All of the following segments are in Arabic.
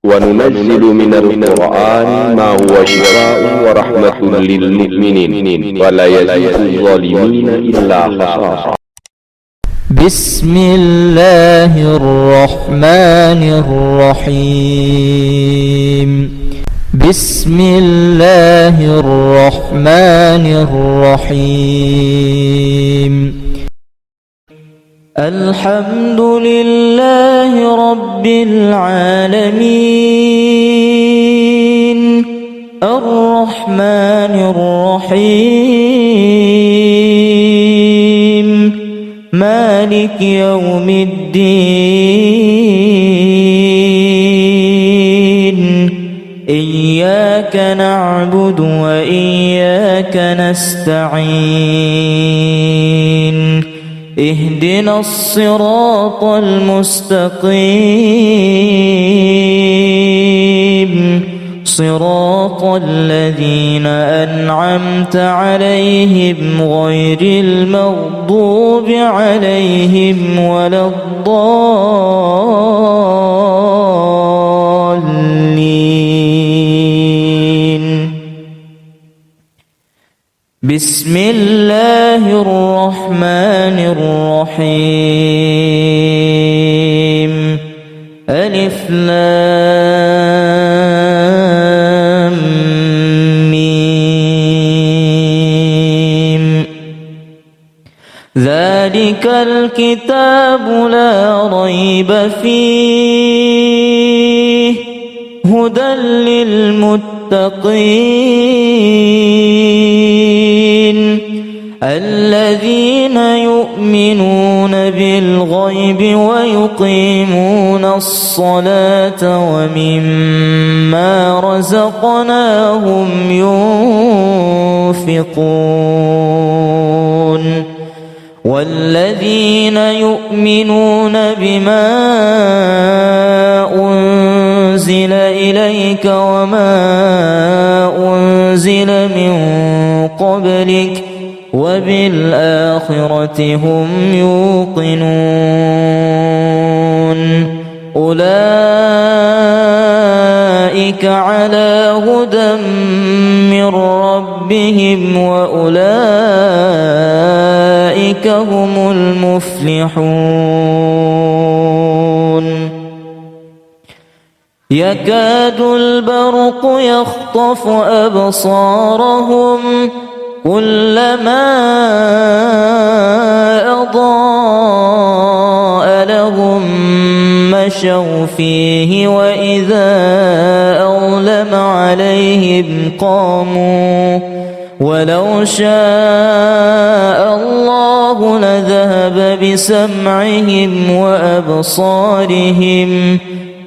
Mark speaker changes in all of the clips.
Speaker 1: وننزل من القرآن ما هو شفاء ورحمة للمؤمنين ولا يزيد الظالمين إلا خسارا.
Speaker 2: بسم الله الرحمن الرحيم. بسم الله الرحمن الرحيم. الحمد لله رب العالمين الرحمن الرحيم مالك يوم الدين إياك نعبد وإياك نستعين اهدنا الصراط المستقيم صراط الذين أنعمت عليهم غير المغضوب عليهم ولا الضالين. بسم الله الرحمن الرحيم. ألف لام ميم. ذلك الكتاب لا ريب فيه هدى للمتقين الذين يؤمنون بالغيب ويقيمون الصلاة ومما رزقناهم ينفقون والذين يؤمنون بما أنزل إليك وما أنزل من قبلك وبالآخرة هم يوقنون أولئك على هدى من ربهم وأولئك هم المفلحون. يكاد البرق يخطف أبصارهم كلما أضاء لهم مشوا فيه وإذا أظلم عليهم قاموا ولو شاء الله لذهب بسمعهم وأبصارهم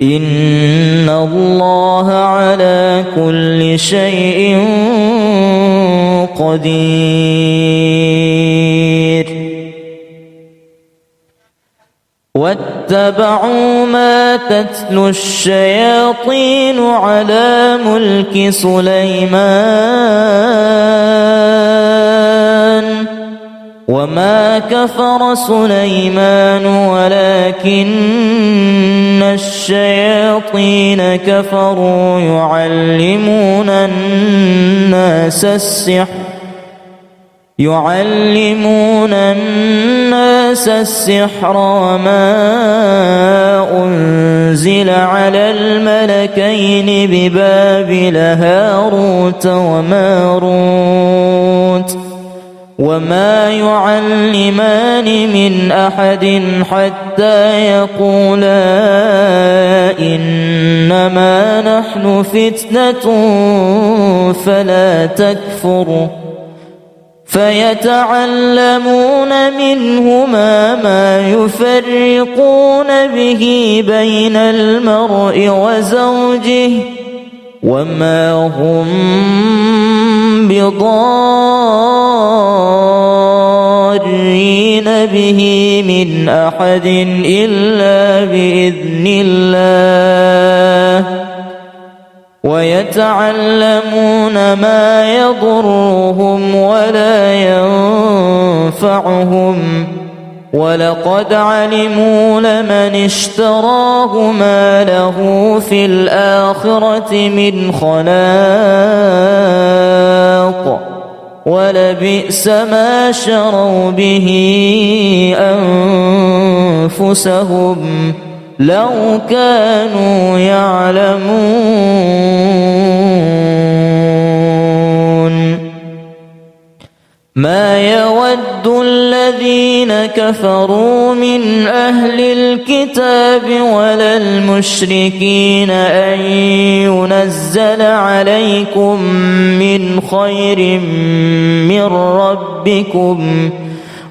Speaker 2: إن الله على كل شيء قدير. واتبعوا ما تتلو الشياطين على ملك سليمان وما كفر سليمان ولكن الشياطين كفروا يعلمون الناس السحر وما أنزل على الملكين ببابل هاروت وماروت وما يعلمان من أحد حتى يقولا إنما نحن فتنة فلا تكفر فيتعلمون منهما ما يفرقون به بين المرء وزوجه وما هم بضارين به من أحد إلا بإذن الله ويتعلمون ما يضرهم ولا ينفعهم ولقد علموا لمن اشتراه ما له في الآخرة من خلاق ولبئس ما شروا به أنفسهم لو كانوا يعلمون ما يود الذين كفروا من أهل الكتاب ولا المشركين أن ينزل عليكم من خير من ربكم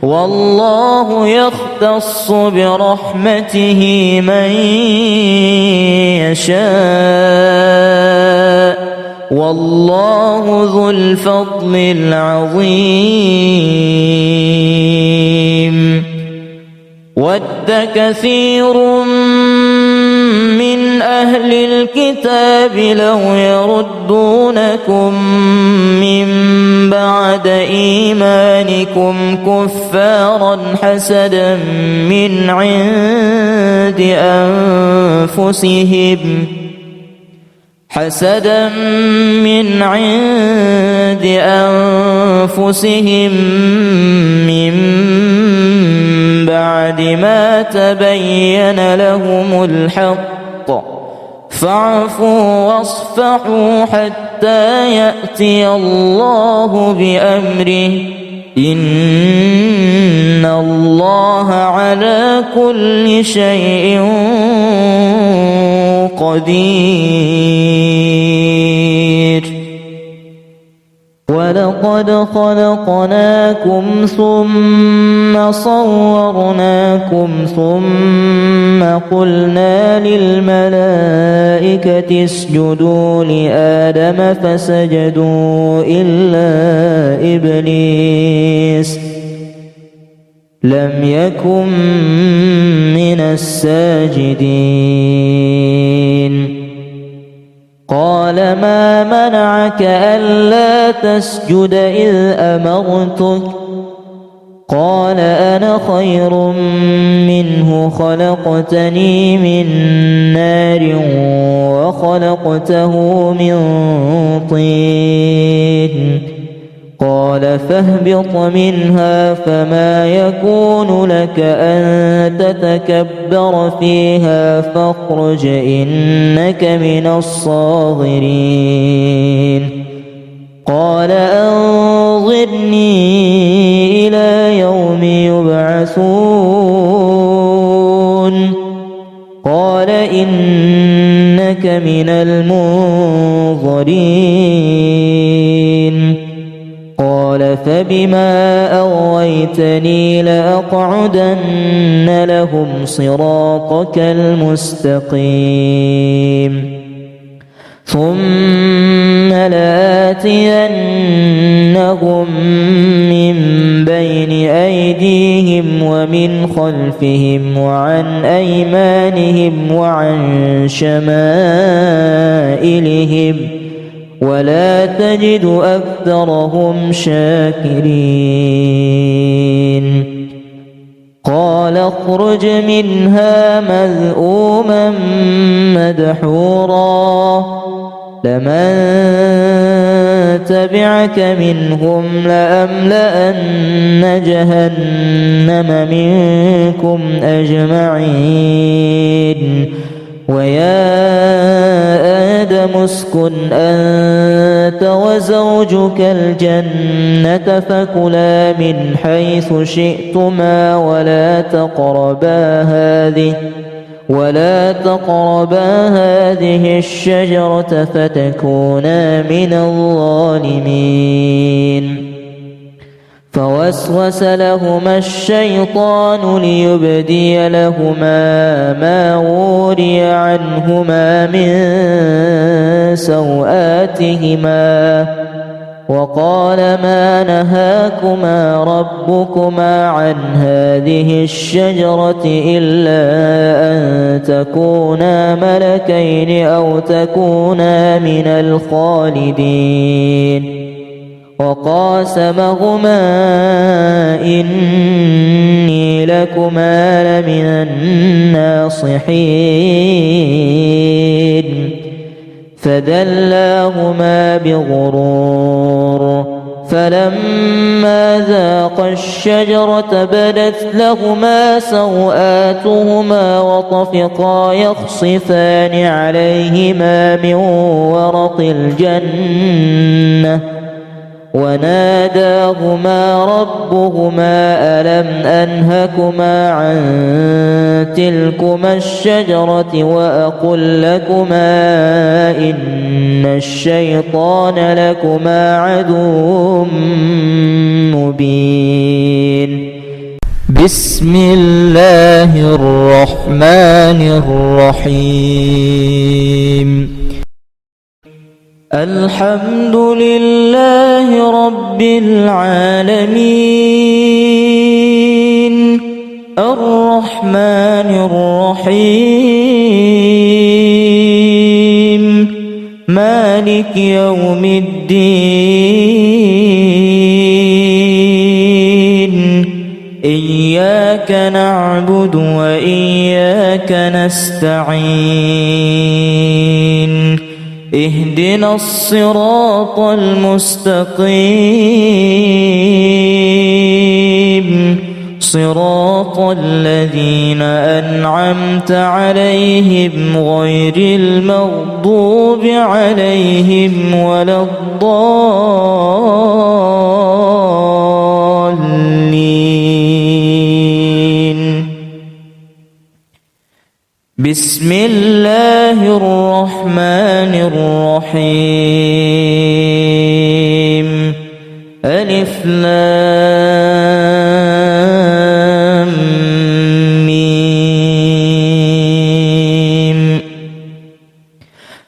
Speaker 2: والله يختص برحمته من يشاء والله ذو الفضل العظيم ود كثير من أهل الكتاب لو يردونكم من بعد إيمانكم كفارا حسدا من عند أنفسهم من بعد ما تبين لهم الحق فاعفوا واصفحوا حتى يأتي الله بأمره إن الله على كل شيء قدير ولقد خلقناكم ثم صورناكم ثم قلنا للملائكة اسجدوا لآدم فسجدوا إلا إبليس لم يكن من الساجدين قال ما منعك ألا تسجد إذ أمرتك قال أنا خير منه خلقتني من نار وخلقته من طين قال فاهبط منها فما يكون لك أن تتكبر فيها فاخرج إنك من الصاغرين قال أنظرني إلى يوم يبعثون قال إنك من المنظرين قال فبما أغويتني لأقعدن لهم صراطك المستقيم ثم لآتينهم من بين أيديهم ومن خلفهم وعن أيمانهم وعن شمائلهم ولا تجد أكثرهم شاكرين قال اخرج منها مذءوما مدحورا لمن تبعك منهم لأملأن جهنم منكم أجمعين ويا آدم اسكن أنت وزوجك الجنة فكلا من حيث شئتما ولا تقربا هذه الشجرة فتكونا من الظالمين فوسوس لهما الشيطان ليبدي لهما ما وري عنهما من سوآتهما وقال ما نهاكما ربكما عن هذه الشجرة إلا أن تكونا ملكين أو تكونا من الخالدين وقاسمهما إني لكما لمن الناصحين فدلاهما بغرور فلما ذاقا الشجرة بدت لهما سوآتهما وطفقا يخصفان عليهما من ورق الجنة وناداهما ربهما ألم أنهكما عن تلكما الشجرة وأقل لكما إن الشيطان لكما عدو مبين. بسم الله الرحمن الرحيم. الحمد لله رب العالمين الرحمن الرحيم مالك يوم الدين إياك نعبد وإياك نستعين اهدنا الصراط المستقيم صراط الذين أنعمت عليهم غير المغضوب عليهم ولا الضالين. بسم الله الرحمن الرحيم. ألف لام ميم.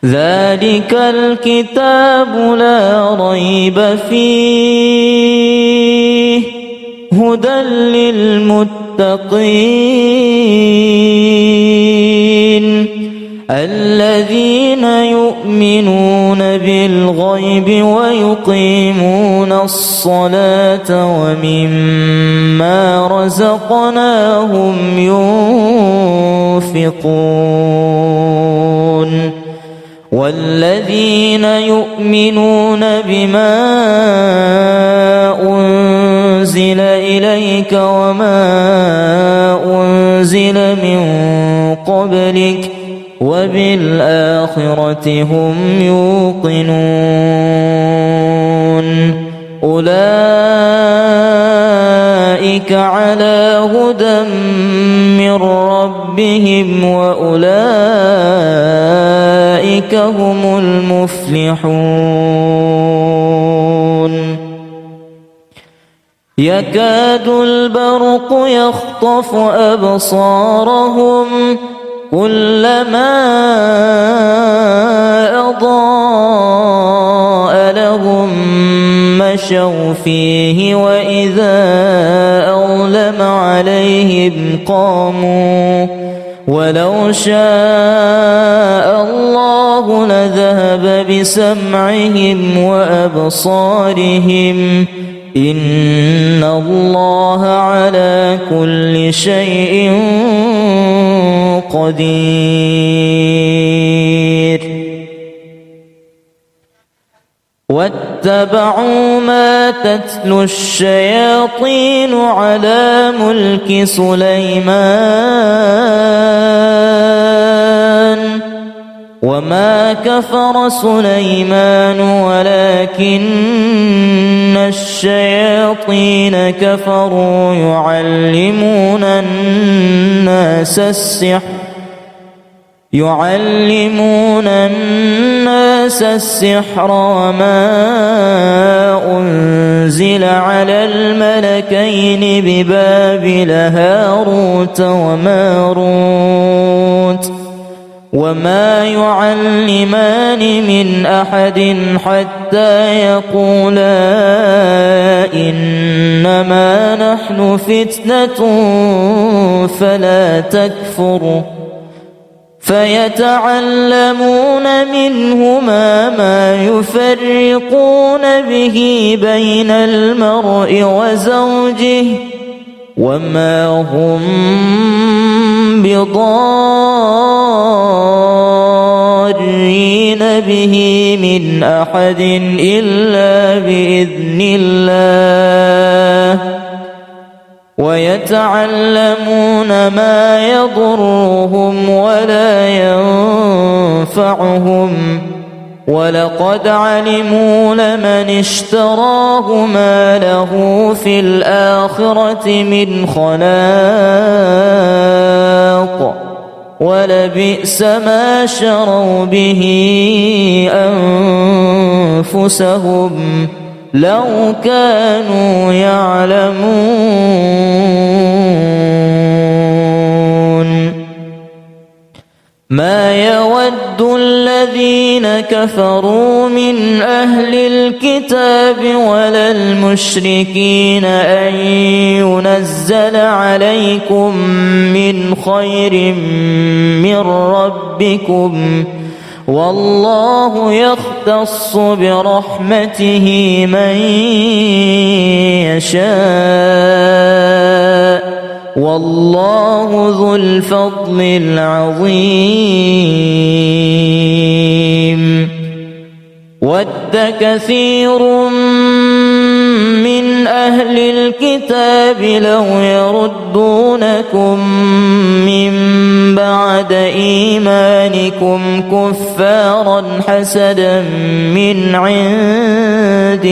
Speaker 2: ذلك الكتاب لا ريب فيه هدى للمتقين الذين يؤمنون بالغيب ويقيمون الصلاة ومما رزقناهم ينفقون والذين يؤمنون بما أنزل إليك وما أنزل من قبلك وبالآخرة هم يوقنون أولئك على هدى من ربهم وأولئك هم المفلحون. يكاد البرق يخطف أبصارهم كلما أضاء لهم مشوا فيه وإذا أظلم عليهم قاموا ولو شاء الله لذهب بسمعهم وأبصارهم إن الله على كل شيء قدير. واتبعوا ما تتلو الشياطين على ملك سليمان وما كفر سليمان ولكن الشياطين كفروا يعلمون الناس السحر وما أنزل على الملكين ببابل هاروت وماروت وما يعلمان من أحد حتى يقولا إنما نحن فتنة فيتعلمون منهما ما يفرقون به بين المرء وزوجه وما هم بضارين به من أحد إلا بإذن الله ويتعلمون ما يضرهم ولا ينفعهم ولقد علموا لمن اشتراه ما له في الآخرة من خلاق ولبئس ما شروا به أنفسهم لو كانوا يعلمون ما يود الذين كفروا من أهل الكتاب ولا المشركين أن ينزل عليكم من خير من ربكم والله يختص برحمته من يشاء والله ذو الفضل العظيم ود كثير من أهل الكتاب لو يردونكم من بعد إيمانكم كفارا حسدا من عند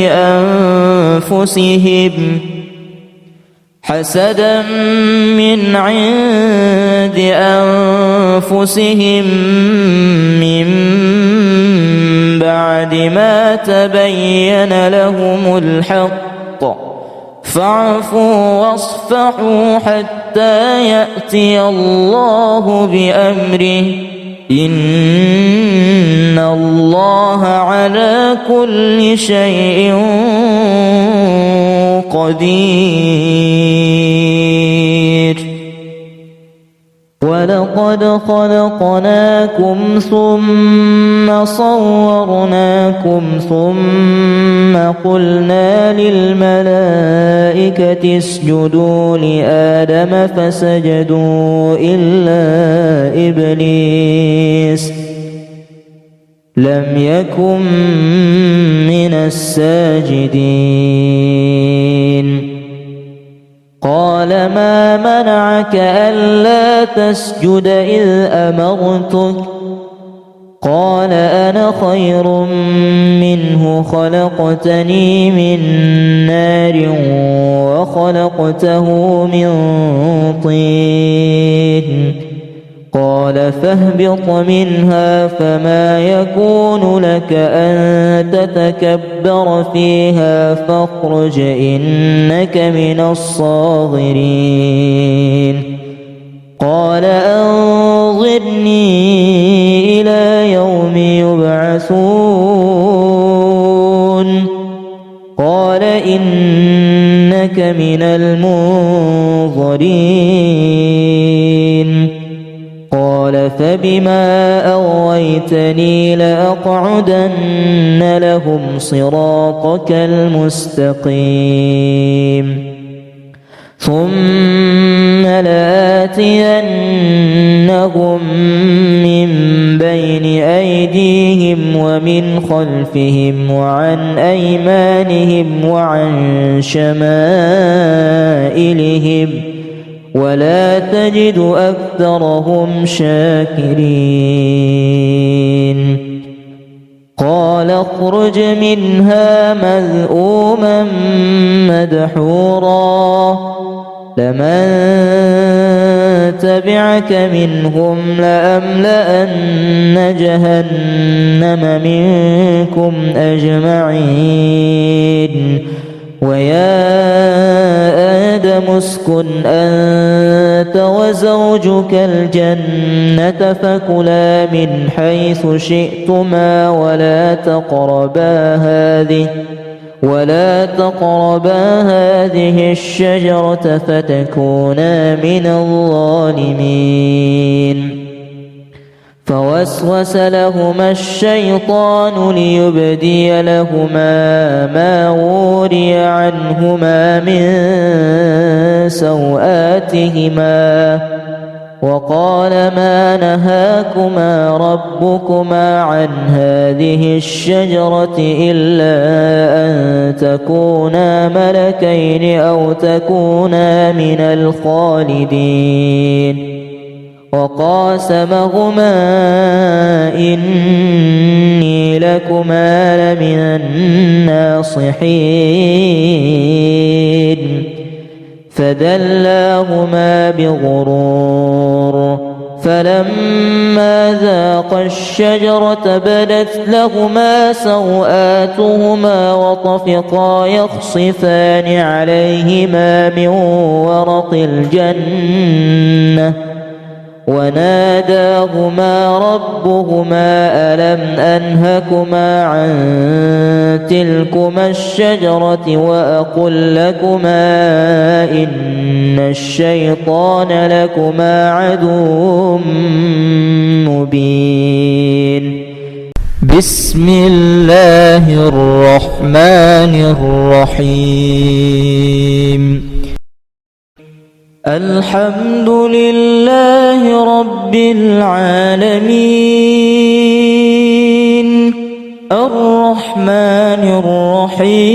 Speaker 2: أنفسهم من بعد ما تبين لهم الحق فاعفوا واصفحوا حتى يأتي الله بأمره إن الله على كل شيء قدير ولقد خلقناكم ثم صورناكم ثم قلنا للملائكة اسجدوا لآدم فسجدوا إلا إبليس لم يكن من الساجدين قال ما منعك ألا تسجد إذ أمرتك قال أنا خير منه خلقتني من نار وخلقته من طين قال فاهبط منها فما يكون لك أن تتكبر فيها فاخرج إنك من الصاغرين قال أنظرني إلى يوم يبعثون قال إنك من المنظرين قال فبما أغويتني لأقعدن لهم صراطك المستقيم ثم لآتينهم من بين أيديهم ومن خلفهم وعن أيمانهم وعن شمائلهم ولا تجد أكثرهم شاكرين قال اخرج منها مذءوما مدحورا لمن تبعك منهم لأملأن جهنم منكم أجمعين ويا آدم اسكن أنت وزوجك الجنة فكلا من حيث شئتما ولا تقربا هذه الشجرة فتكونا من الظالمين فوسوس لهما الشيطان ليبدي لهما ما وري عنهما من سوآتهما وقال ما نهاكما ربكما عن هذه الشجرة إلا أن تكونا ملكين أو تكونا من الخالدين وقاسمهما إني لكما لمن الناصحين فدلاهما بغرور فلما ذاقا الشجرة بدت لهما سوآتهما وطفقا يخصفان عليهما من ورق الجنة وناداهما ربهما ألم أنهكما عن تلكما الشجرة وأقل لكما إن الشيطان لكما عدو مبين. بسم الله الرحمن الرحيم. الحمد لله رب العالمين الرحمن الرحيم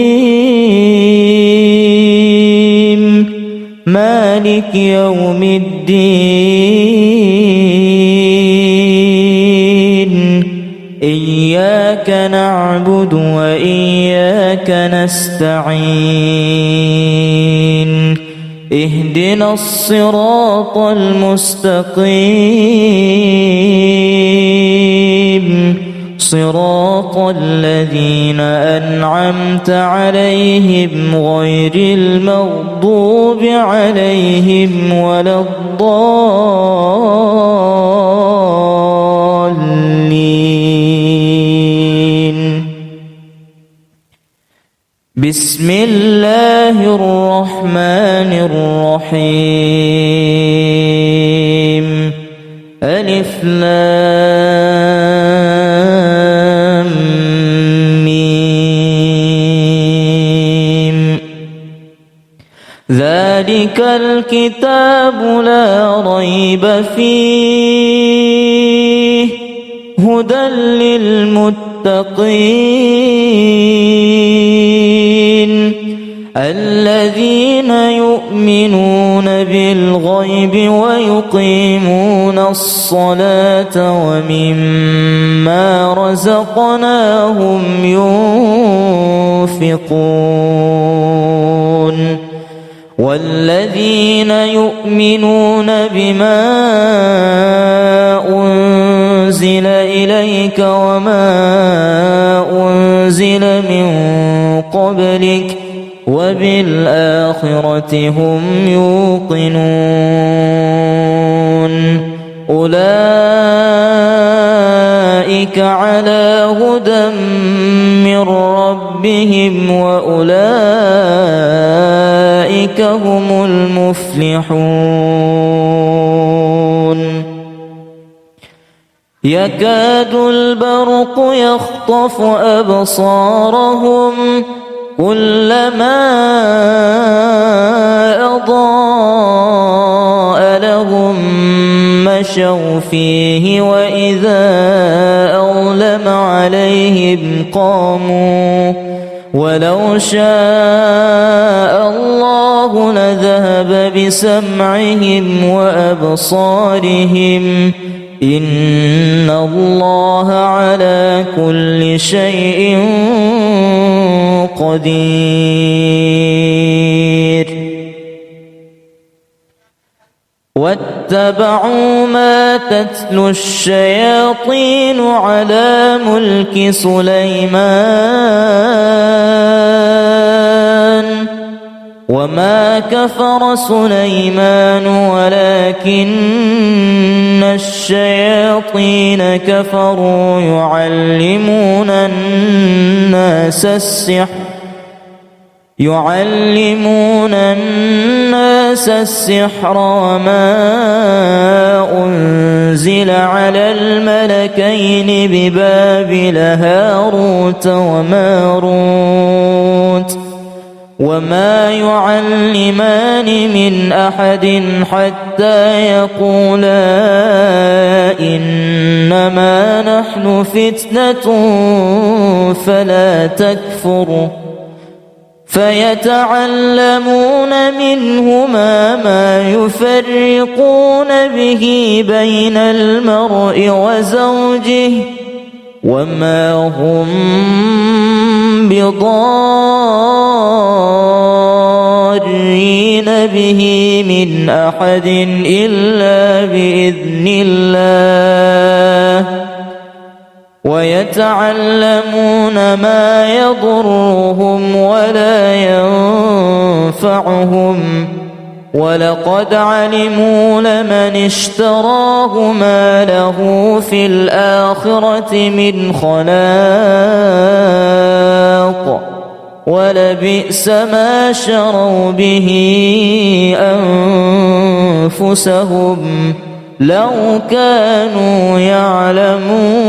Speaker 2: مالك يوم الدين إياك نعبد وإياك نستعين اهدنا الصراط المستقيم صراط الذين أنعمت عليهم غير المغضوب عليهم ولا الضالين. بسم الله الرحمن الرحيم ألف لام ميم ذلك الكتاب لا ريب فيه هدى للمتقين الذين يؤمنون بالغيب ويقيمون الصلاة ومما رزقناهم ينفقون والذين يؤمنون بما أنزل إليك وما أنزل من قبلك وبالآخرة هم يوقنون أولئك على هدى من ربهم وأولئك هم المفلحون. يكاد البرق يخطف أبصارهم كلما أضاء لهم مشوا فيه وإذا أظلم عليهم قاموا ولو شاء الله لذهب بسمعهم وأبصارهم إن الله على كل شيء قدير. واتبعوا ما تتلو الشياطين على ملك سليمان وما كفر سليمان ولكن الشياطين كفروا يعلمون الناس السحر يعلمون الناس السحر وما أنزل على الملكين ببابل هاروت وماروت وما يعلمان من أحد حتى يقولا إنما نحن فتنة فلا تكفر فيتعلمون منهما ما يفرقون به بين المرء وزوجه وما هم بضارين به من أحد إلا بإذن الله ويتعلمون ما يضرهم ولا ينفعهم ولقد علموا لمن اشتراه ما له في الآخرة من خلاق ولبئس ما شروا به أنفسهم لو كانوا يعلمون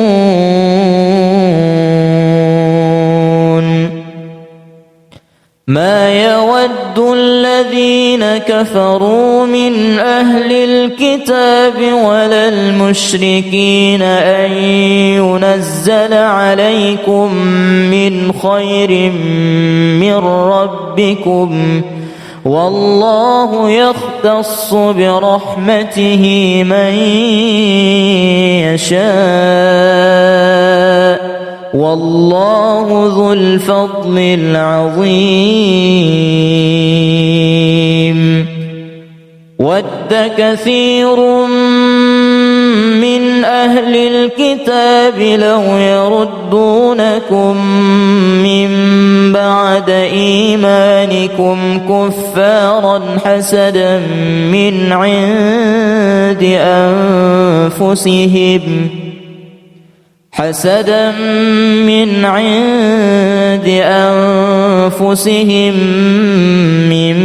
Speaker 2: ما يود الذين كفروا من أهل الكتاب ولا المشركين أن ينزل عليكم من خير من ربكم والله يختص برحمته من يشاء والله ذو الفضل العظيم ود كثير من أهل الكتاب لو يردونكم من بعد إيمانكم كفارا حسدا من عند أنفسهم من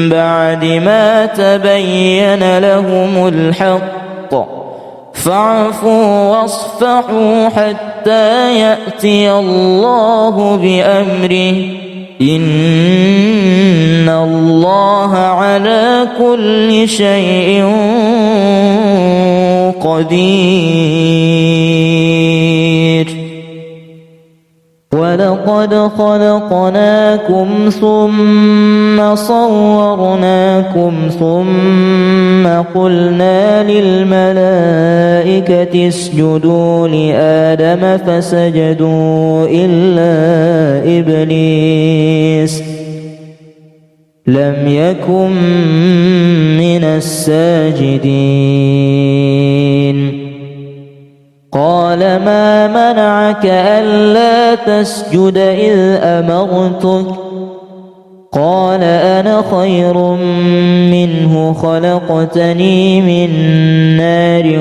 Speaker 2: بعد ما تبين لهم الحق فاعفوا واصفحوا حتى يأتي الله بأمره إن الله على كل شيء قدير ولقد خلقناكم ثم صورناكم ثم قلنا للملائكة اسجدوا لآدم فسجدوا إلا إبليس لم يكن من الساجدين قال ما منعك ألا تسجد إذ أمرتك قال أنا خير منه خلقتني من نار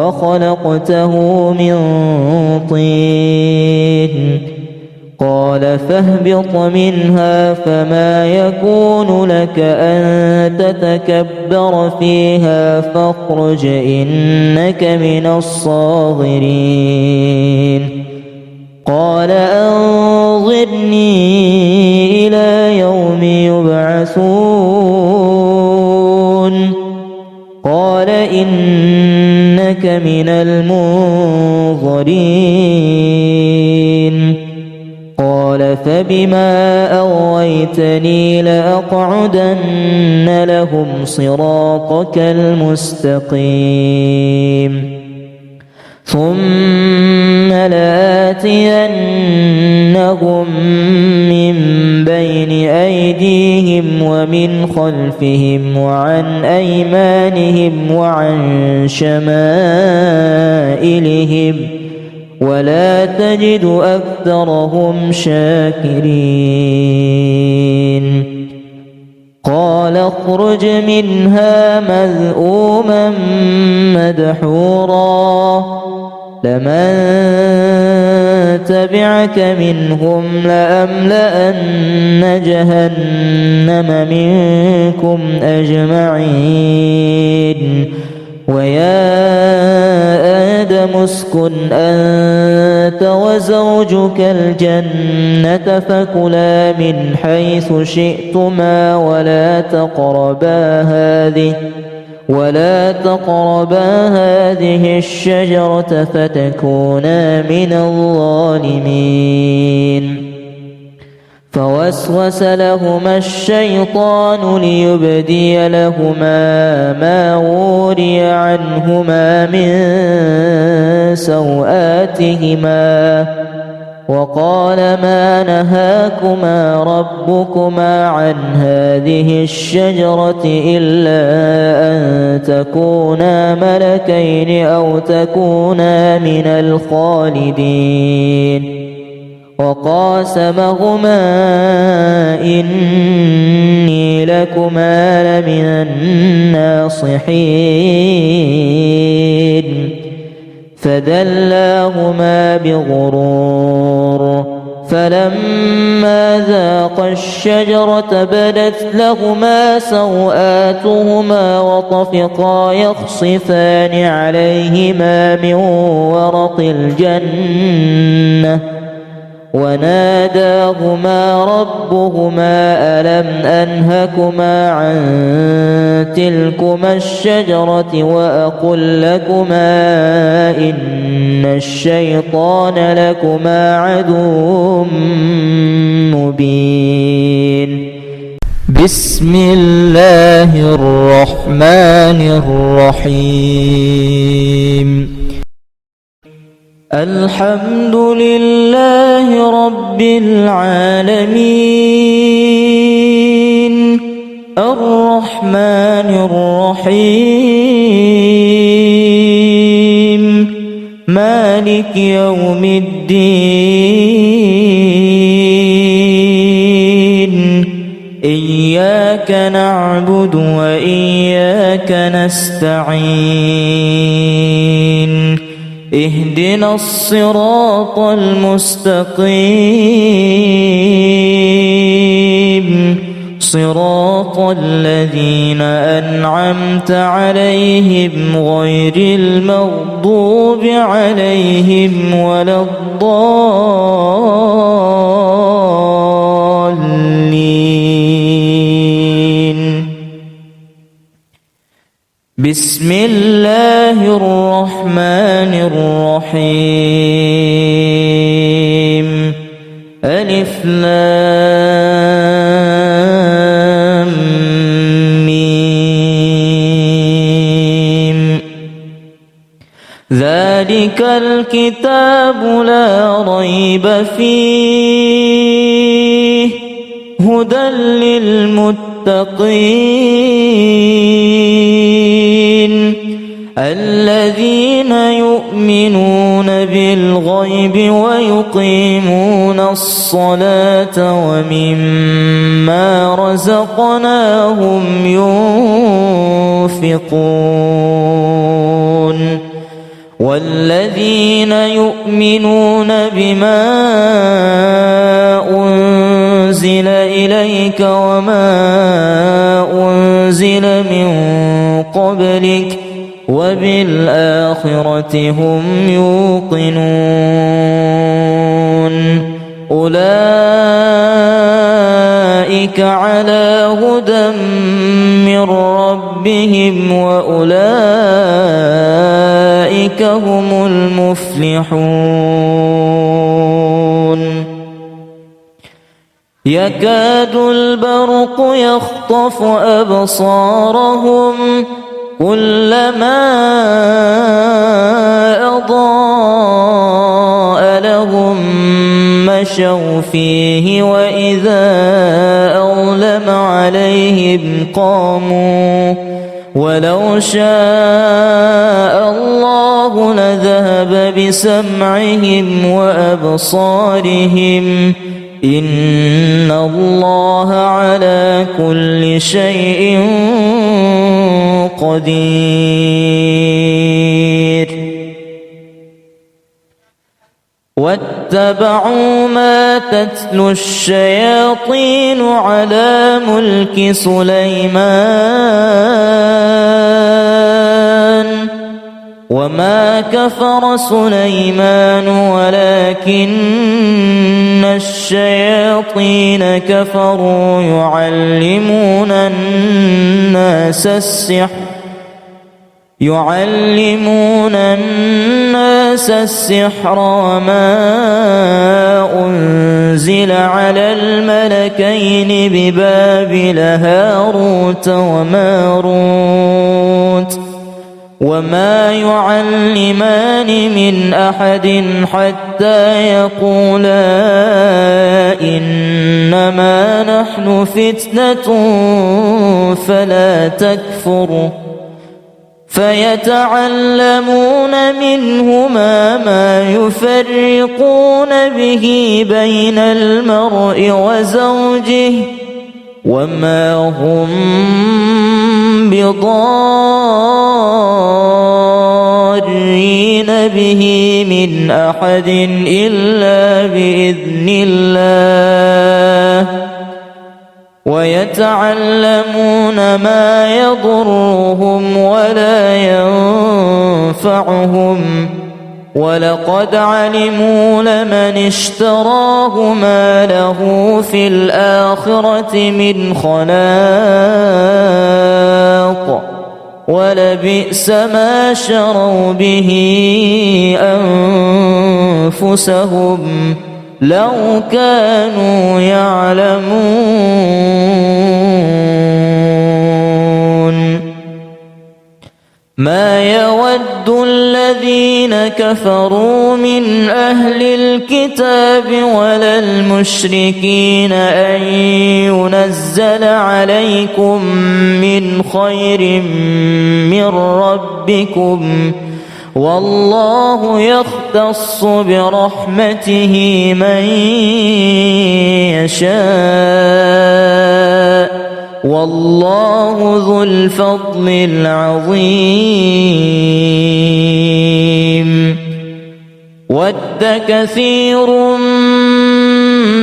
Speaker 2: وخلقته من طين قال فاهبط منها فما يكون لك أن تتكبر فيها فاخرج إنك من الصاغرين قال أنظرني إلى يوم يبعثون قال إنك من المنظرين قال فبما أغويتني لأقعدن لهم صراطك المستقيم ثم لآتينهم من بين أيديهم ومن خلفهم وعن أيمانهم وعن شمائلهم ولا تجد أكثرهم شاكرين قال اخرج منها مذءوما مدحورا لمن تبعك منهم لأملأن جهنم منكم أجمعين ويا آدم اسكن أنت وزوجك الجنة فكلا من حيث شئتما ولا تقربا هذه الشجرة فتكونا من الظالمين فوسوس لهما الشيطان ليبدي لهما ما وري عنهما من سوآتهما وقال ما نهاكما ربكما عن هذه الشجرة إلا أن تكونا ملكين أو تكونا من الخالدين وقاسمهما إني لكما لمن الناصحين فدلاهما بغرور فلما ذاقا الشجرة بدت لهما سوآتهما وطفقا يخصفان عليهما من ورق الجنة وناداهما ربهما ألم أنهكما عن تلكما الشجرة وأقل لكما إن الشيطان لكما عدو مبين بسم الله الرحمن الرحيم الحمد لله رب العالمين الرحمن الرحيم مالك يوم الدين إياك نعبد وإياك نستعين اهدنا الصراط المستقيم صراط الذين أنعمت عليهم غير المغضوب عليهم ولا الضالين بسم الله الرحمن الرحيم ألف لام ميم ذلك الكتاب لا ريب فيه هدى للمتقين الذين يؤمنون بالغيب ويقيمون الصلاة ومما رزقناهم ينفقون والذين يؤمنون بما أنزل إليك وما أنزل من قبلك وبالآخرة هم يوقنون أولئك على هدى من ربهم وأولئك هم المفلحون يكاد البرق يخطف أبصارهم كلما أضاء لهم مشوا فيه وإذا أظلم عليهم قاموا ولو شاء الله لذهب بسمعهم وأبصارهم إن الله على كل شيء قدير.
Speaker 3: 「
Speaker 2: واتبعوا ما تتلو الشياطين على ملك سليمان وما كفر سليمان ولكن الشياطين كفروا يعلمون الناس السحر وما أنزل على الملكين ببابل هاروت وماروت وما يعلمان من أحد حتى يقولا إنما نحن فتنة فلا تكفر فيتعلمون منهما ما يفرقون به بين المرء وزوجه وما هم بضارين به من أحد إلا بإذن الله ويتعلمون ما يضرهم ولا ينفعهم ولقد علموا لمن اشتراه ما له في الآخرة من خلاق ولبئس ما شروا به أنفسهم لو كانوا يعلمون ما يود الذين كفروا من أهل الكتاب ولا المشركين أن ينزل عليكم من خير من ربكم والله يختص برحمته من يشاء والله ذو الفضل العظيم ود كثير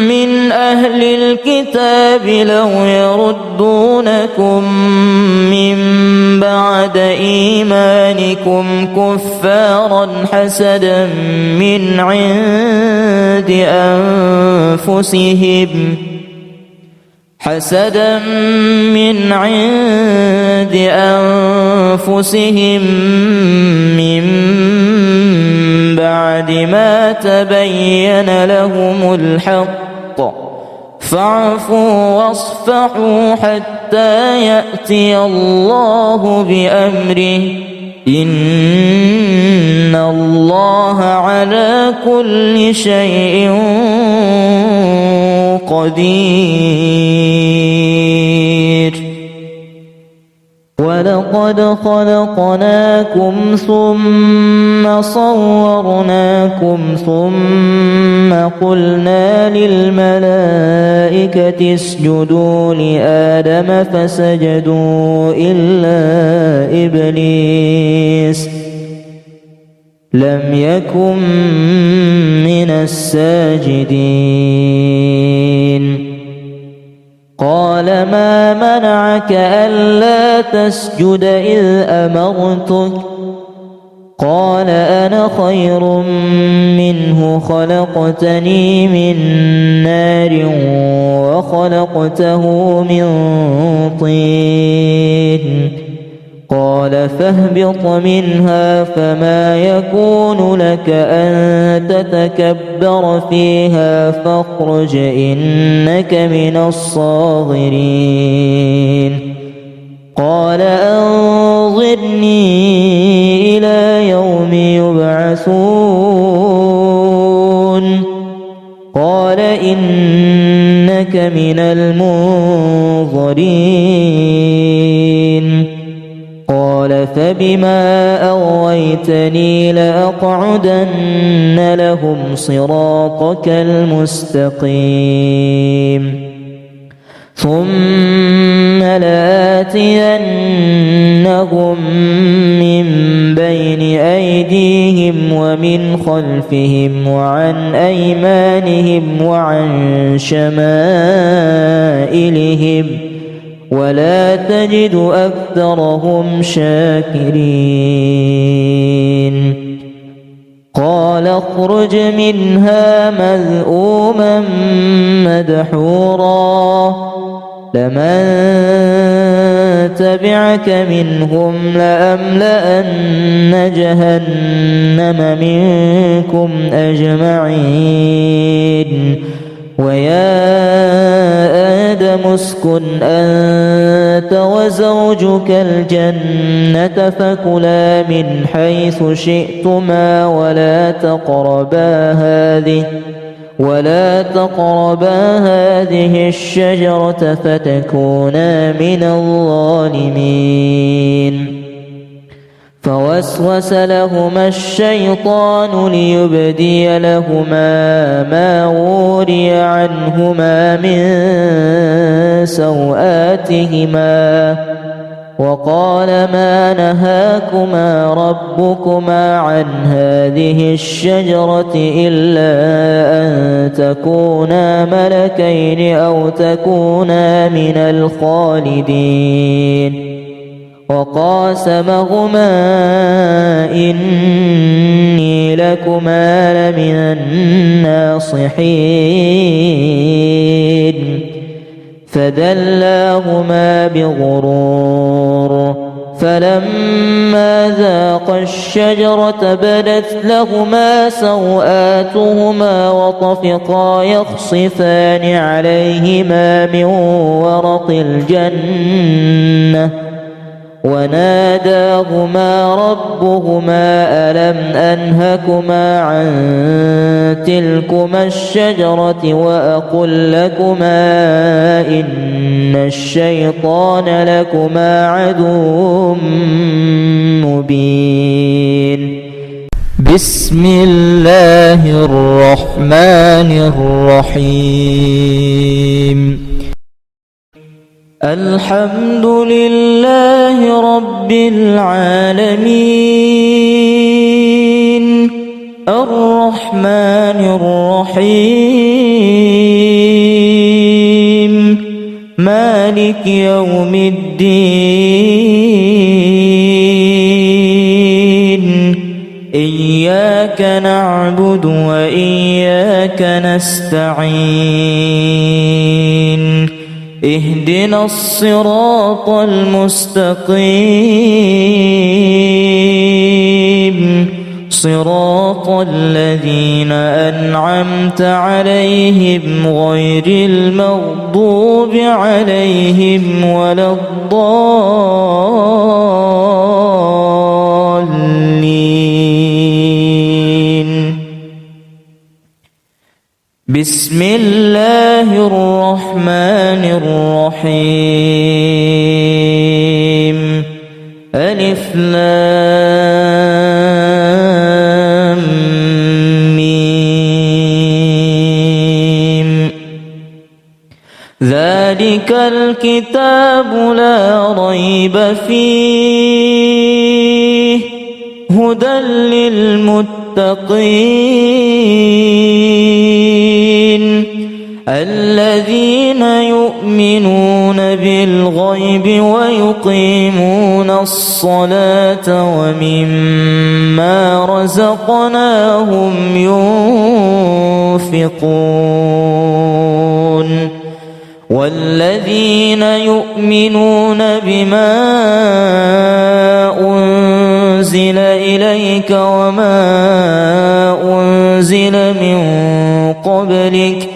Speaker 2: من أهل الكتاب لو يردونكم من بعد إيمانكم كفارا حسدا من عند أنفسهم من بعد ما تبين لهم الحق فاعفوا واصفحوا حتى يأتي الله بأمره إن الله على كل شيء قدير ولقد خلقناكم ثم صورناكم ثم قلنا للملائكة اسجدوا لآدم فسجدوا إلا إبليس لم يكن من الساجدين قال ما منعك ألا تسجد إذ أمرتك قال أنا خير منه خلقتني من نار وخلقته من طين قال فاهبط منها فما يكون لك أن تتكبر فيها فاخرج إنك من الصاغرين قال أنظرني إلى يوم يبعثون قال إنك من المنظرين قال فبما أغويتني لأقعدن لهم صراطك المستقيم ثم لآتينهم من بين أيديهم ومن خلفهم وعن أيمانهم وعن شمائلهم ولا تجد أكثرهم شاكرين قال اخرج منها مذءوما مدحورا لمن تبعك منهم لأملأن جهنم منكم أجمعين ويا آدم اسكن أنت وزوجك الجنة فكلا من حيث شئتما ولا تقربا هذه الشجرة فتكونا من الظالمين فوسوس لهما الشيطان ليبدي لهما ما وري عنهما من سوآتهما وقال ما نهاكما ربكما عن هذه الشجرة إلا أن تكونا ملكين أو تكونا من الخالدين وقاسمهما إني لكما لمن الناصحين فدلاهما بغرور فلما ذاقا الشجرة بدت لهما سوآتهما وطفقا يخصفان عليهما من ورق الجنة وناداهما ربهما ألم أنهكما عن تلكما الشجرة وأقل لكما إن الشيطان لكما عدو مبين بسم الله الرحمن الرحيم الحمد لله رب العالمين الرحمن الرحيم مالك يوم الدين إياك نعبد وإياك نستعين اهدنا الصراط المستقيم صراط الذين أنعمت عليهم غير المغضوب عليهم ولا الضالين بسم الله الرحمن الرحيم ألف لام ميم ذلك الكتاب لا ريب فيه هدى للمتقين الذين يؤمنون بالغيب ويقيمون الصلاة ومما رزقناهم ينفقون والذين يؤمنون بما أنزل إليك وما أنزل من قبلك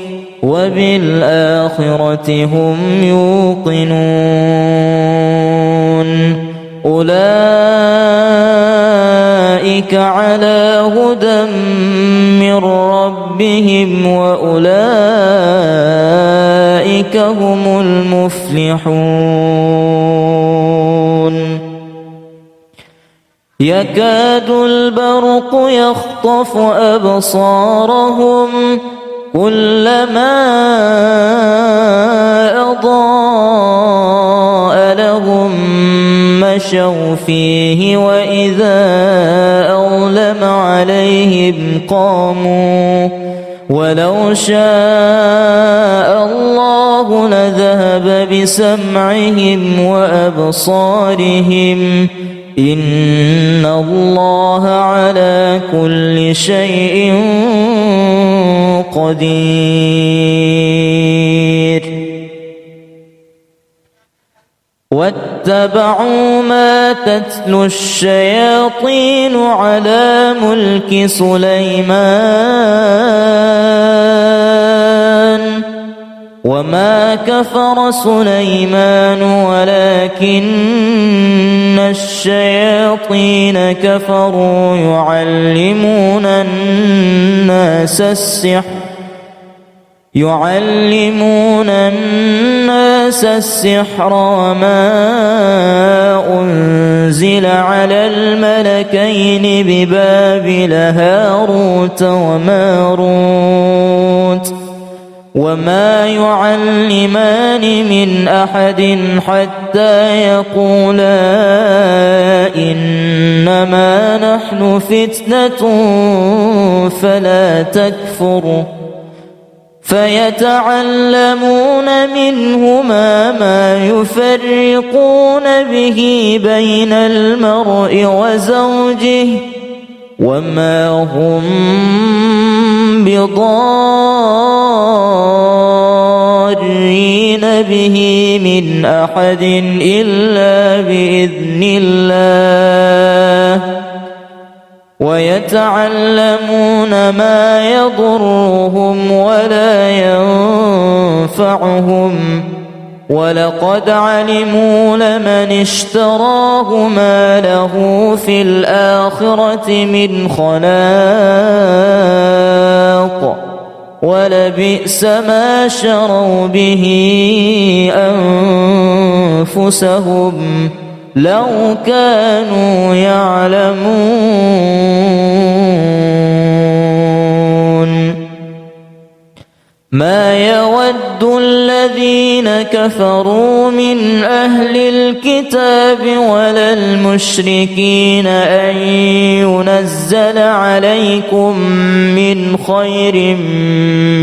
Speaker 2: وبالآخرة هم يوقنون أولئك على هدى من ربهم وأولئك هم المفلحون يكاد البرق يخطف أبصارهم كلما أضاء ضراء لهم مشوا فيه وإذا أظلم عليهم قاموا ولو شاء الله لذهب بسمعهم وأبصارهم إن الله على كل شيء قدير واتبعوا ما تتلو الشياطين على ملك سليمان وما كفر سليمان ولكن الشياطين كفروا يعلمون الناس السحر وما أنزل على الملكين ببابل هاروت وماروت وما يعلمان من أحد حتى يقولا إنما نحن فتنة فلا تكفر فيتعلمون منهما ما يفرقون به بين المرء وزوجه وما هم بضارين به من أحد إلا بإذن الله ويتعلمون ما يضرهم ولا ينفعهم ولقد علموا لمن اشتراه ما له في الآخرة من خلاق ولبئس ما شروا به أنفسهم لو كانوا يعلمون ما يود الذين كفروا من أهل الكتاب ولا المشركين أن ينزل عليكم من خير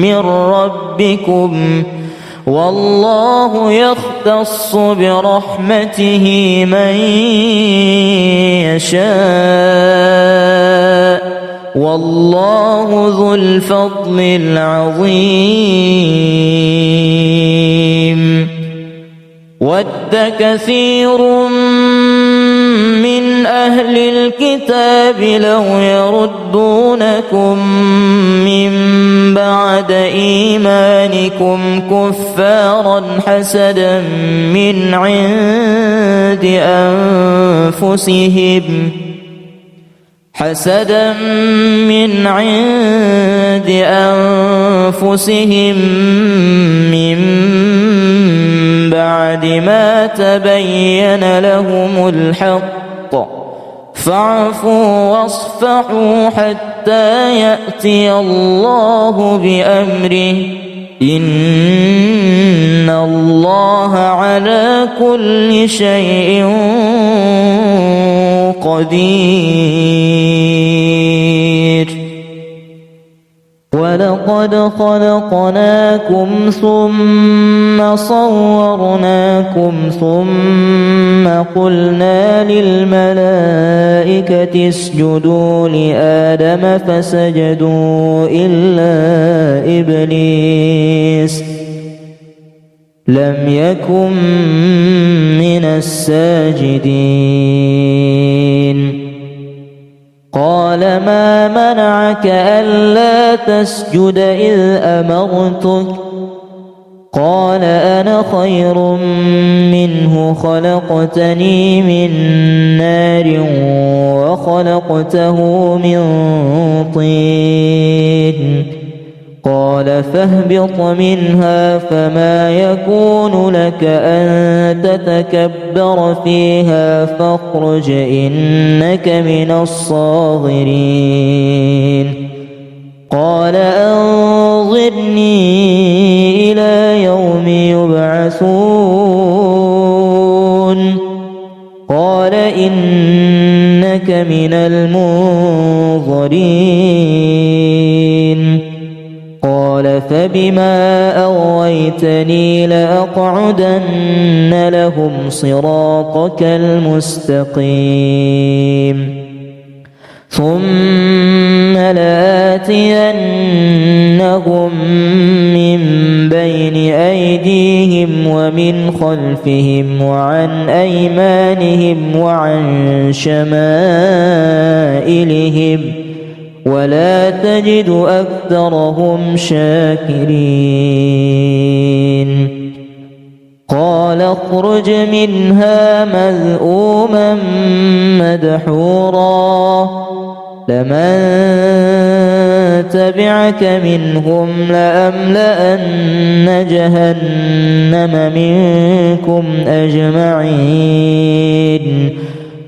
Speaker 2: من ربكم والله يختص برحمته من يشاء والله ذو الفضل العظيم ود كثير من أهل الكتاب لو يردونكم من بعد إيمانكم كفارا حسدا من عند أنفسهم من بعد ما تبين لهم الحق فاعفوا واصفحوا حتى يأتي الله بأمره إن الله على كل شيء قدير ولقد خلقناكم ثم صورناكم ثم قلنا للملائكة اسجدوا لآدم فسجدوا إلا إبليس لم يكن من الساجدين قال ما منعك ألا تسجد إذ أمرتك قال أنا خير منه خلقتني من نار وخلقته من طين قال فاهبط منها فما يكون لك أن تتكبر فيها فاخرج إنك من الصاغرين قال أنظرني إلى يوم يبعثون المنظرين قال فبما أغويتني لأقعدن لهم صراطك المستقيم ثم لآتينهم من بين أيديهم ومن خلفهم وعن أيمانهم وعن شمائلهم ولا تجد أكثرهم شاكرين قال اخرج منها مذءوما مدحورا لمن تبعك منهم لأملأن جهنم منكم أجمعين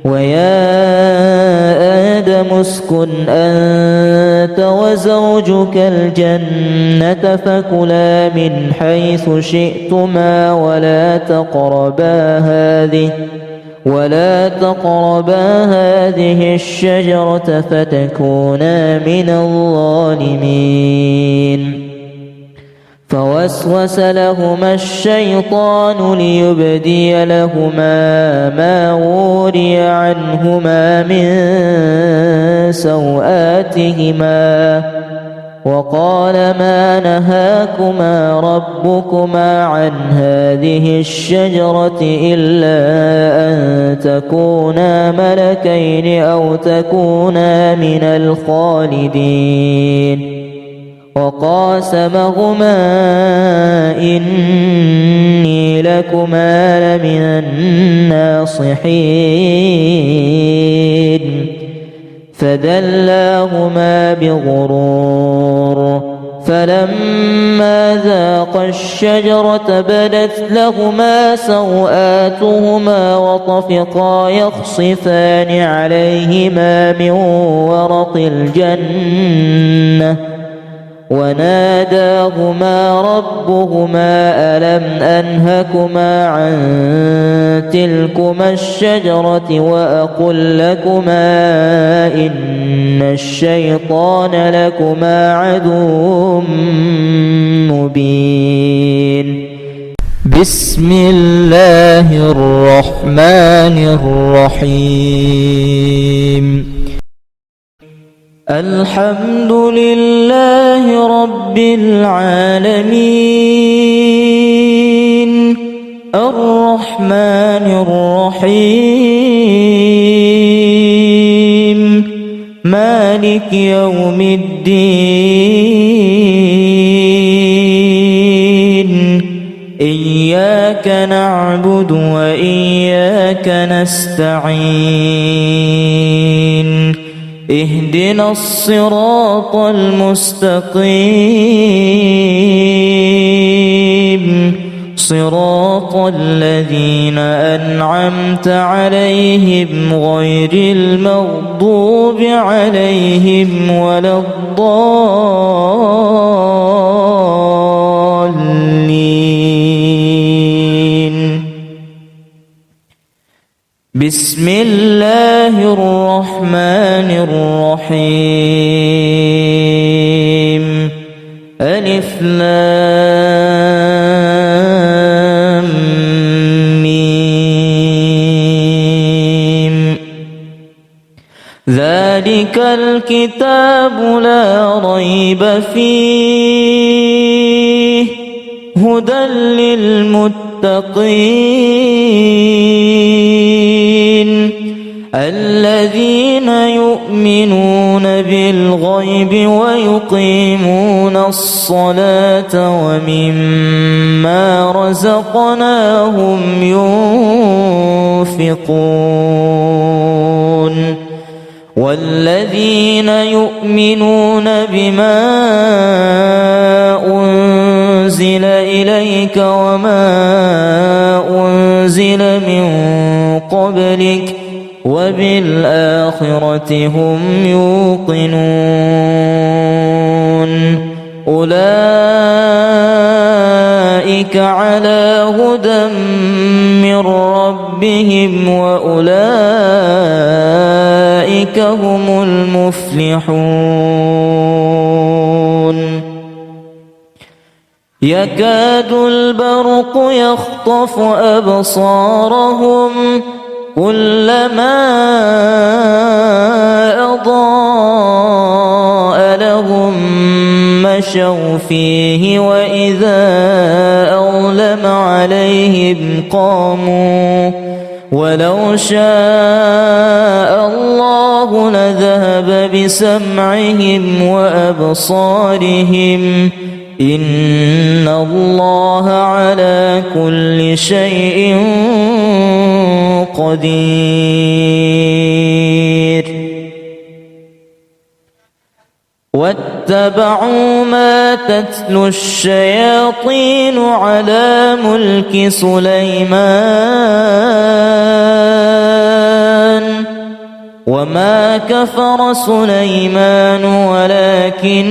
Speaker 2: ويا آدم اسكن أنت وزوجك الجنة فكلا من حيث شئتما ولا تقربا هذه الشجرة فتكونا من الظالمين فوسوس لهما الشيطان ليبدي لهما ما وري عنهما من سوآتهما وقال ما نهاكما ربكما عن هذه الشجرة إلا أن تكونا ملكين أو تكونا من الخالدين وقاسمهما إني لكما لمن الناصحين فدلاهما بغرور فلما ذاقا الشجرة بدت لهما سوآتهما وطفقا يخصفان عليهما من ورق الجنة وناداهما ربهما ألم أنهكما عن تلكما الشجرة وأقل لكما إن الشيطان لكما عدو مبين بسم الله الرحمن الرحيم الحمد لله رب العالمين الرحمن الرحيم مالك يوم الدين إياك نعبد وإياك نستعين اهدنا الصراط المستقيم صراط الذين أنعمت عليهم غير المغضوب عليهم ولا الضالين بسم الله الرحمن الرحيم ألف لام ميم ذلك الكتاب لا ريب فيه هدى للمتقين الذين يؤمنون بالغيب ويقيمون الصلاة ومما رزقناهم ينفقون والذين يؤمنون بما أنزل إليك وما أنزل من قبلك وبالآخرة هم يوقنون أولئك على هدى من ربهم وأولئك هم يفلحون يكاد البرق يخطف أبصارهم كلما أضاء لهم مشوا فيه وإذا أظلم عليهم قاموا ولو شاء الله لذهب بسمعهم وأبصارهم إن الله على كل شيء قدير واتبعوا ما تتلو الشياطين على ملك سليمان وما كفر سليمان ولكن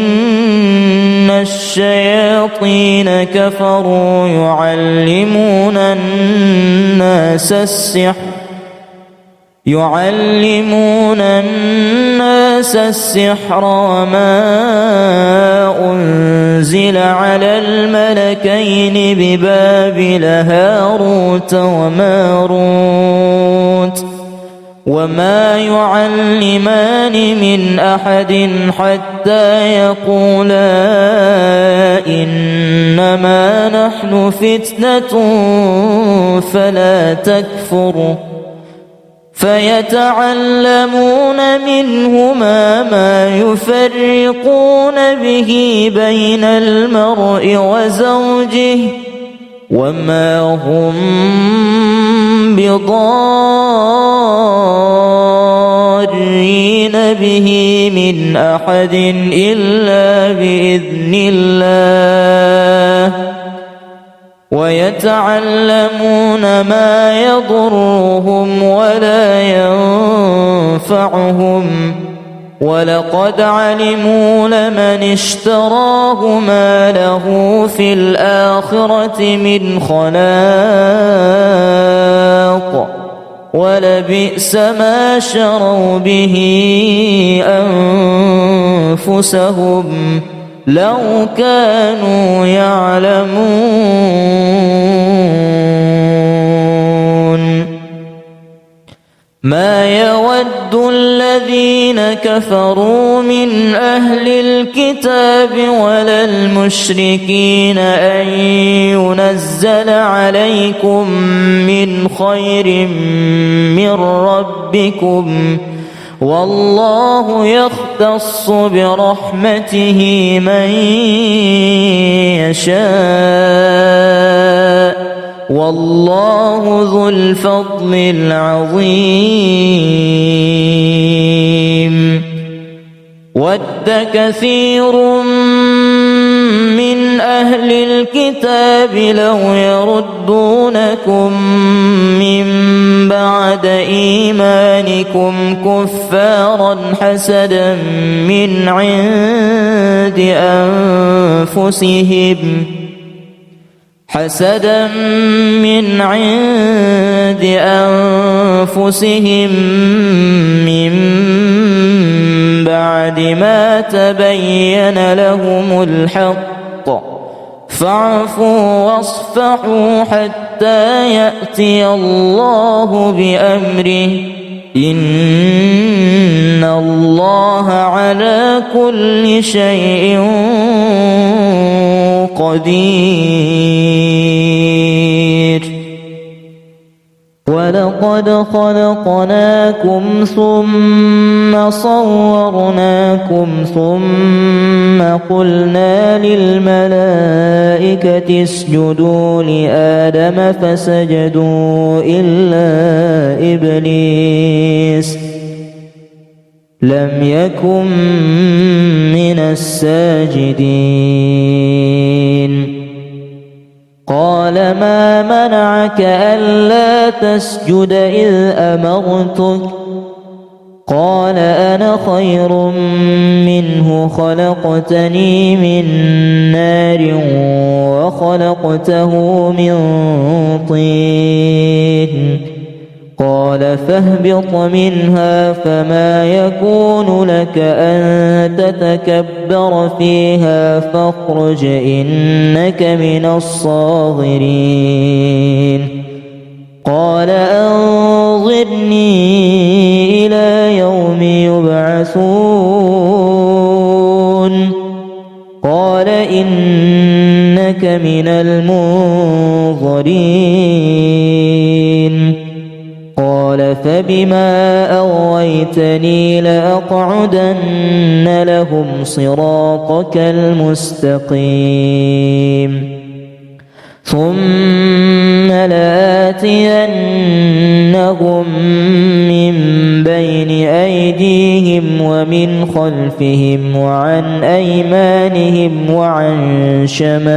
Speaker 2: الشياطين كفروا يعلمون الناس السحر وما أنزل على الملكين ببابل هاروت وماروت وما يعلمان من أحد حتى يقولا إنما نحن فتنة فلا تكفر فيتعلمون منهما ما يفرقون به بين المرء وزوجه وما هم بضارين به من أحد إلا بإذن الله ويتعلمون ما يضرهم ولا ينفعهم ولقد علموا لمن اشتراه ما له في الآخرة من خلاق ولبئس ما شروا به أنفسهم لو كانوا يعلمون ما يود الذين كفروا من أهل الكتاب ولا المشركين أن ينزل عليكم من خير من ربكم والله يختص برحمته من يشاء والله ذو الفضل العظيم ود كثير من أهل الكتاب لو يردونكم من بعد إيمانكم كفارا حسدا من عند أنفسهم من بعد ما تبين لهم الحق فاعفوا واصفحوا حتى يأتي الله بأمره إن الله على كل شيء قدير ولقد خلقناكم ثم صورناكم ثم قلنا للملائكة اسجدوا لآدم فسجدوا إلا إبليس لم يكن من الساجدين قال ما منعك ألا تسجد إذ أمرتك قال أنا خير منه خلقتني من نار وخلقته من طين قال فاهبط منها فما يكون لك أن تتكبر فيها فاخرج إنك من الصاغرين قال أنظرني إلى يوم يبعثون قال إنك من المنظرين قال فبما أغويتني لأقعدن لهم صراطك المستقيم ثم لآتينهم من بين أيديهم ومن خلفهم وعن أيمانهم وعن شمائلهم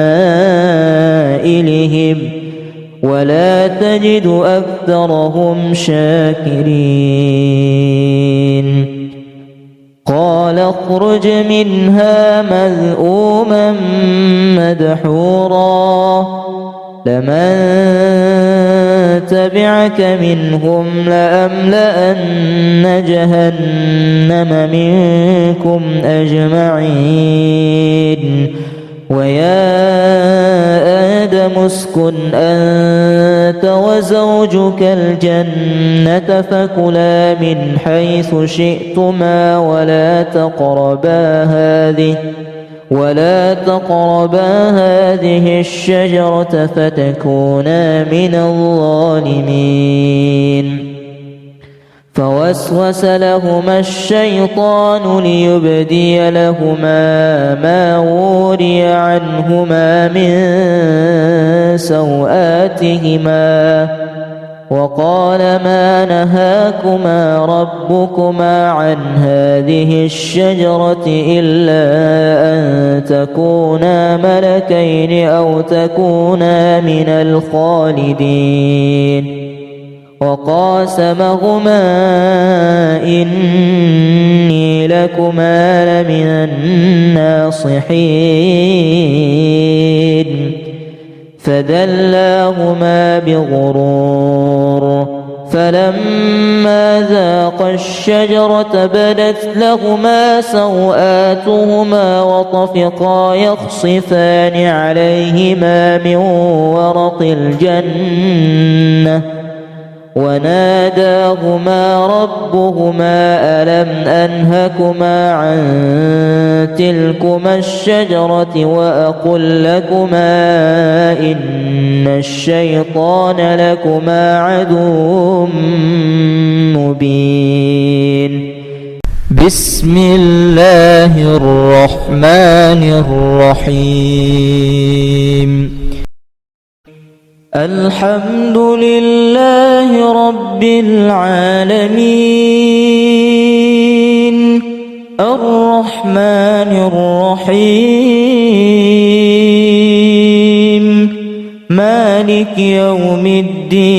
Speaker 2: ولا تجد أكثرهم شاكرين قال اخرج منها مذءوما مدحورا لمن تبعك منهم لأملأن جهنم منكم أجمعين ويا آدم اسكن أنت وزوجك الجنة فكلا من حيث شئتما ولا تقربا هذه الشجرة فتكونا من الظالمين فوسوس لهما الشيطان ليبدي لهما ما وري عنهما من سوآتهما وقال ما نهاكما ربكما عن هذه الشجرة إلا أن تكونا ملكين أو تكونا من الخالدين وقاسمهما إني لكما لمن الناصحين فدلاهما بغرور فلما ذاقا الشجرة بدت لهما سوآتهما وطفقا يخصفان عليهما من ورق الجنة وناداهما ربهما ألم أنهكما عن تلكما الشجرة وأقل لكما إن الشيطان لكما عدو مبين بسم الله الرحمن الرحيم الحمد لله رب العالمين الرحمن الرحيم مالك يوم الدين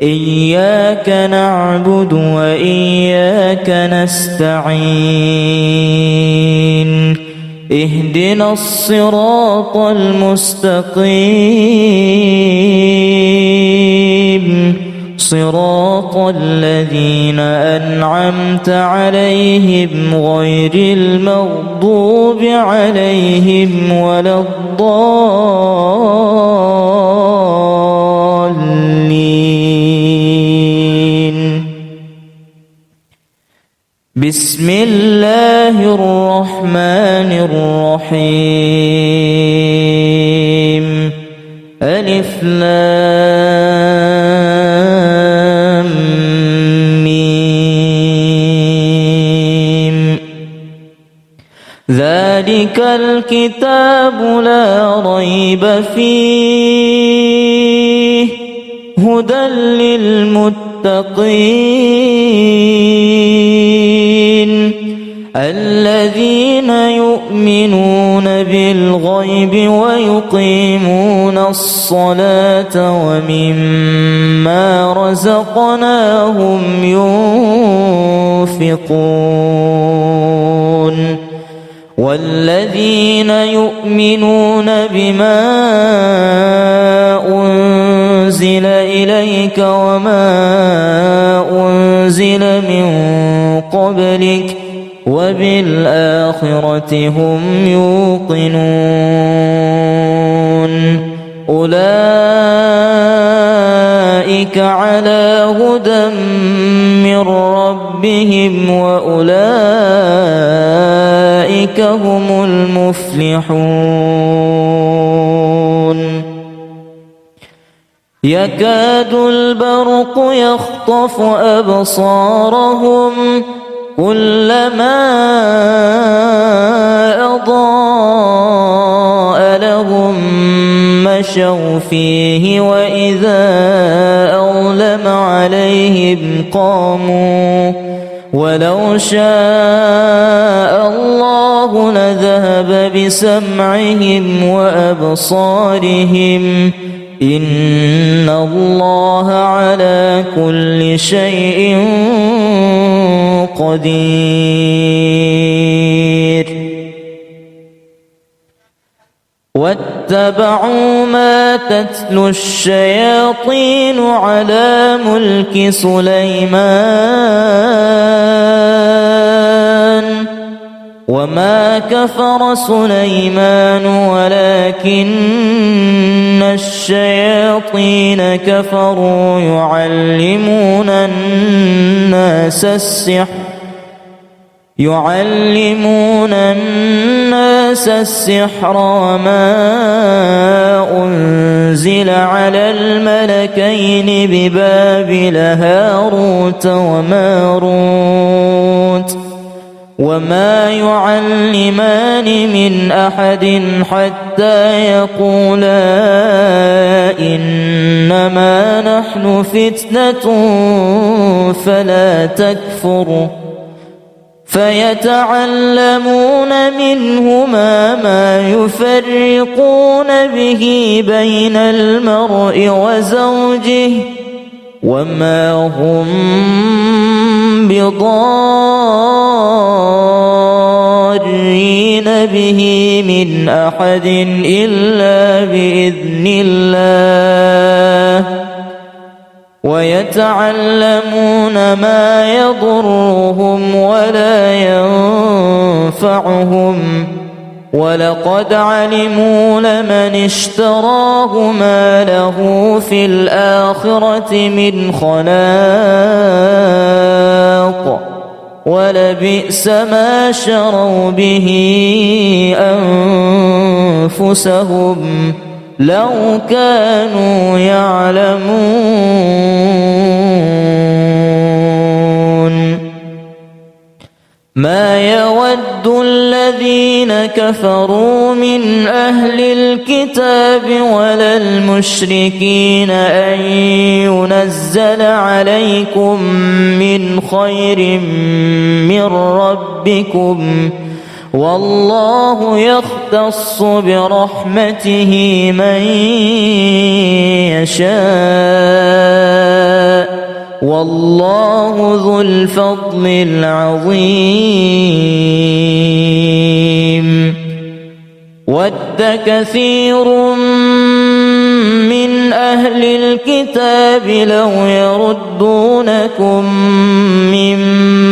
Speaker 2: إياك نعبد وإياك نستعين اهدنا الصراط المستقيم صراط الذين أنعمت عليهم غير المغضوب عليهم ولا الضالين بسم الله الرحمن الرحيم ألف لام ميم ذلك الكتاب لا ريب فيه هدى للمتقين الذين يؤمنون بالغيب ويقيمون الصلاة ومما رزقناهم ينفقون والذين يؤمنون بما أنزل إليك وما أنزل من قبلك وبالآخرة هم يوقنون أولئك على هدى من ربهم وأولئك هم المفلحون يكاد البرق يخطف أبصارهم كلما أضاء لهم مشوا فيه وإذا أظلم عليهم قاموا ولو شاء الله لذهب بسمعهم وأبصارهم إن الله على كل شيء قدير واتبعوا ما تتلو الشياطين على ملك سليمان وما كفر سليمان ولكن الشياطين كفروا يعلمون الناس السحر وما أنزل على الملكين ببابل هاروت وماروت وما يعلمان من أحد حتى يقولا إنما نحن فتنة فلا تكفر فيتعلمون منهما ما يفرقون به بين المرء وزوجه وما هم بضارين به من أحد إلا بإذن الله ويتعلمون ما يضرهم ولا ينفعهم ولقد علموا لمن اشتراه ما له في الآخرة من خلاق ولبئس ما شروا به أنفسهم لو كانوا يعلمون ما يود الذين كفروا من أهل الكتاب ولا المشركين أن ينزل عليكم من خير من ربكم والله يختص برحمته من يشاء والله ذو الفضل العظيم ود كثير من أهل الكتاب لو يردونكم من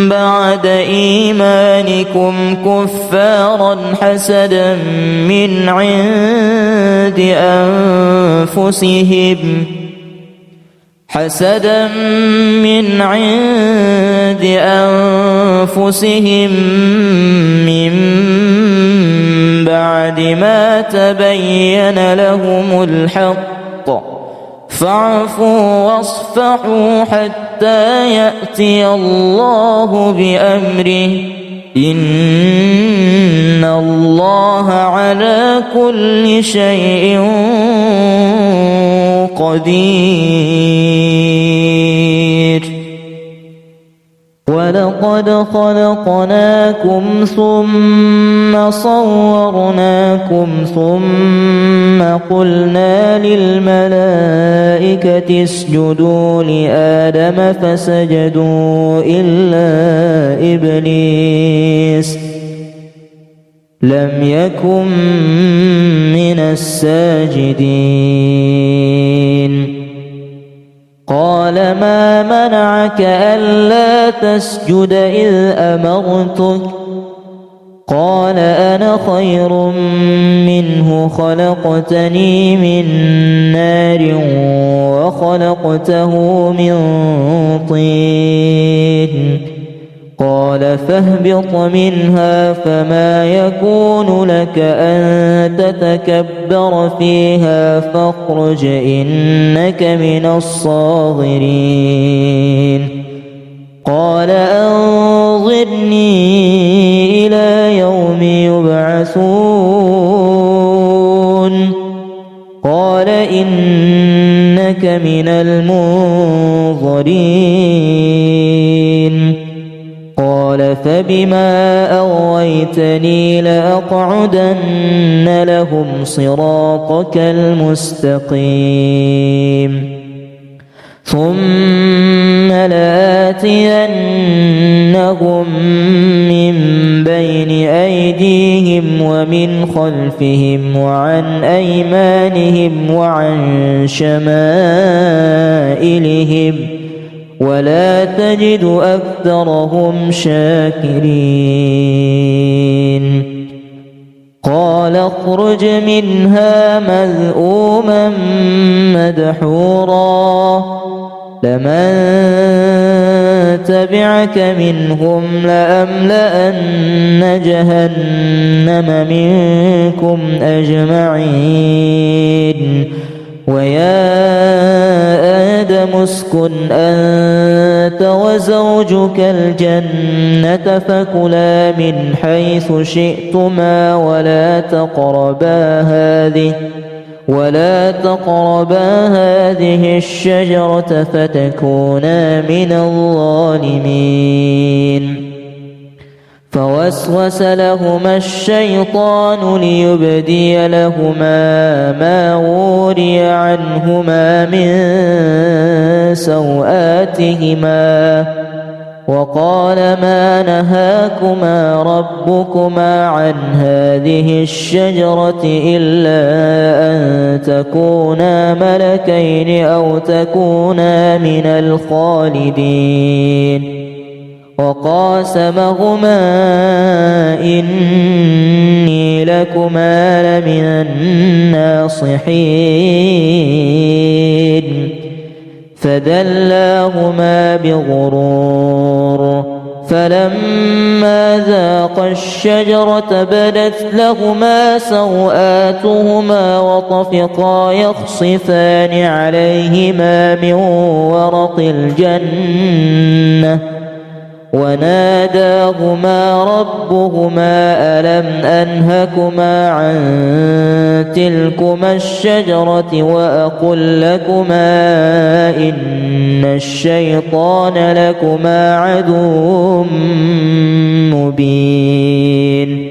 Speaker 2: بعد إيمانكم كفارا حسدا من عند أنفسهم من بعد ما تبين لهم الحق فاعفوا واصفحوا حتى يأتي الله بأمره إن الله على كل شيء قدير ولقد خلقناكم ثم صورناكم ثم قلنا للملائكة اسجدوا لآدم فسجدوا إلا إبليس فسجدوا إلا إبليس أبى واستكبر وكان من الكافرين. ولقد خلقناكم ثم صورناكم ثم قلنا للملائكة اسجدوا لآدم فسجدوا إلا إبليس أبى واستكبر وكان من الكافرين. ولقد خلقناكم ثم صورناكم ثم قلنا للملائكة اسجدوا لآدم فسجدوا إلا إبليس لم يكن من الساجدين. قال ما منعك ألا تسجد إذ أمرتك؟ قال أنا خير منه خلقتني من نار وخلقته من طين. قال فاهبط منها فما يكون لك أن تتكبر فيها فاخرج إنك من الصاغرين. قال أنظرني إلى يوم يبعثون. قال إنك من المنظرين. قال فبما أغويتني لأقعدن لهم صراطك المستقيم ثم لآتينهم من بين أيديهم ومن خلفهم وعن أيمانهم وعن شمائلهم ولا تجد أكثرهم شاكرين. قال اخرج منها مذءوما مدحورا لمن تبعك منهم لأملأن جهنم منكم أجمعين. ويا آدم اسكن أنت وزوجك الجنة فكلا من حيث شئتما ولا تقربا هذه الشجرة فتكونا من الظالمين. فوسوس لهما الشيطان ليبدي لهما ما وري عنهما من سوآتهما وقال ما نهاكما ربكما عن هذه الشجرة إلا أن تكونا ملكين أو تكونا من الخالدين. وقاسمهما إني لكما لمن الناصحين. فدلاهما بغرور فلما ذاقا الشجرة بدت لهما سوآتهما وطفقا يخصفان عليهما من ورق الجنة وناداهما ربهما ألم أنهكما عن تلكما الشجرة وأقل لكما إن الشيطان لكما عدو مبين.